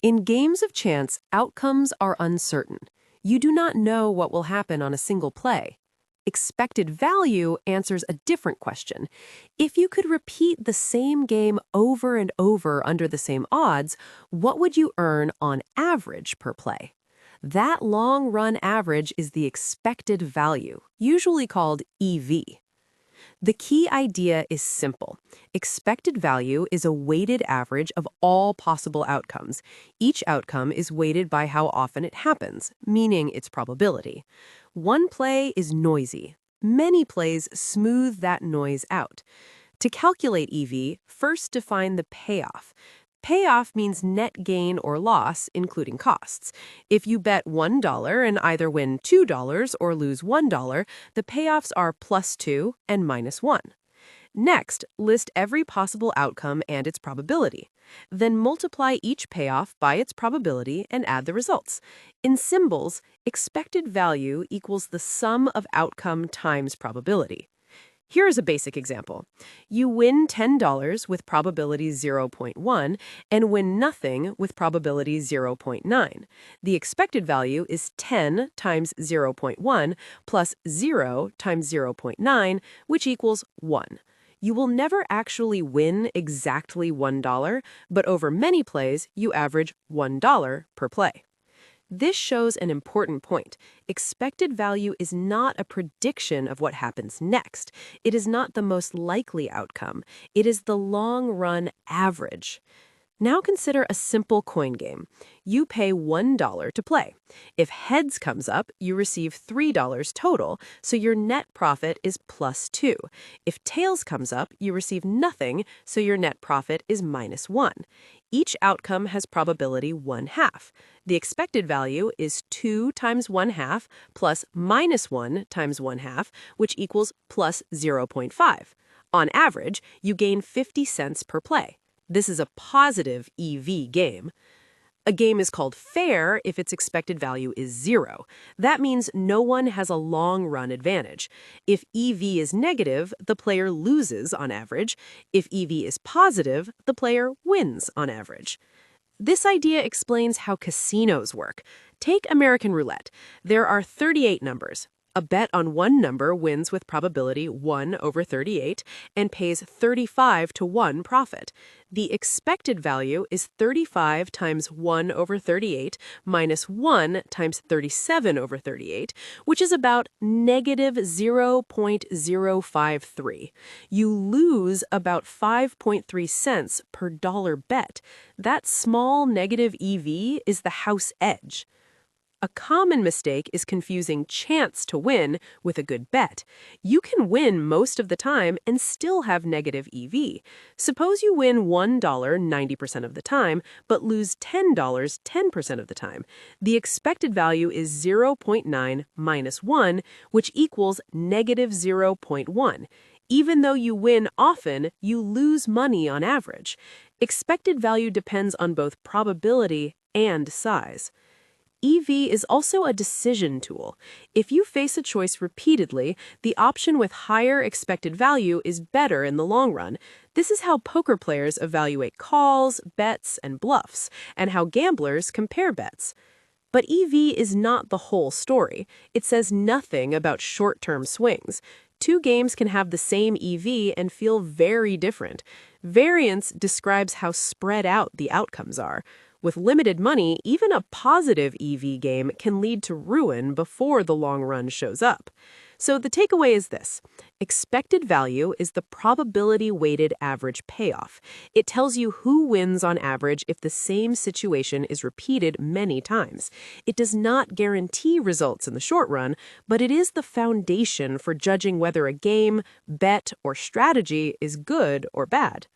In games of chance, outcomes are uncertain. You do not know what will happen on a single play. Expected value answers a different question. If you could repeat the same game over and over under the same odds, what would you earn on average per play? That long-run average is the expected value, usually called EV. The key idea is simple. Expected value is a weighted average of all possible outcomes. Each outcome is weighted by how often it happens, meaning its probability. One play is noisy. Many plays smooth that noise out. To calculate EV, first define the payoff. Payoff means net gain or loss, including costs. If you bet $1 and either win $2 or lose $1, the payoffs are +2 and -1. Next, list every possible outcome and its probability. Then multiply each payoff by its probability and add the results. In symbols, expected value equals the sum of outcome times probability. Here is a basic example. You win $10 with probability 0.1 and win nothing with probability 0.9. The expected value is 10 times 0.1 plus 0 times 0.9, which equals 1. You will never actually win exactly $1, but over many plays, you average $1 per play. This shows an important point. Expected value is not a prediction of what happens next. It is not the most likely outcome. It is the long-run average. Now consider a simple coin game. You pay $1 to play. If heads comes up, you receive $3 total, so your net profit is +2. If tails comes up, you receive nothing, so your net profit is -1. Each outcome has probability 1/2. The expected value is 2 times 1/2 plus -1 times 1/2, which equals +0.5. On average, you gain 50 cents per play. This is a positive EV game. A game is called fair if its expected value is 0. That means no one has a long-run advantage. If EV is negative, the player loses on average. If EV is positive, the player wins on average. This idea explains how casinos work. Take American roulette. There are 38 numbers. A bet on one number wins with probability 1/38 and pays 35 to 1 profit. The expected value is 35 times 1/38 minus 1 times 37/38, which is about -0.053. You lose about 5.3 cents per dollar bet. That small negative EV is the house edge. A common mistake is confusing chance to win with a good bet. You can win most of the time and still have negative EV. Suppose you win $1 90% of the time, but lose $10 10% of the time. The expected value is 0.9 minus 1, which equals -0.1. Even though you win often, you lose money on average. Expected value depends on both probability and size. EV is also a decision tool. If you face a choice repeatedly, the option with higher expected value is better in the long run. This is how poker players evaluate calls, bets, and bluffs, and how gamblers compare bets. But EV is not the whole story. It says nothing about short-term swings. Two games can have the same EV and feel very different. Variance describes how spread out the outcomes are. With limited money, even a positive EV game can lead to ruin before the long run shows up. So the takeaway is this. Expected value is the probability-weighted average payoff. It tells you who wins on average if the same situation is repeated many times. It does not guarantee results in the short run, but it is the foundation for judging whether a game, bet, or strategy is good or bad.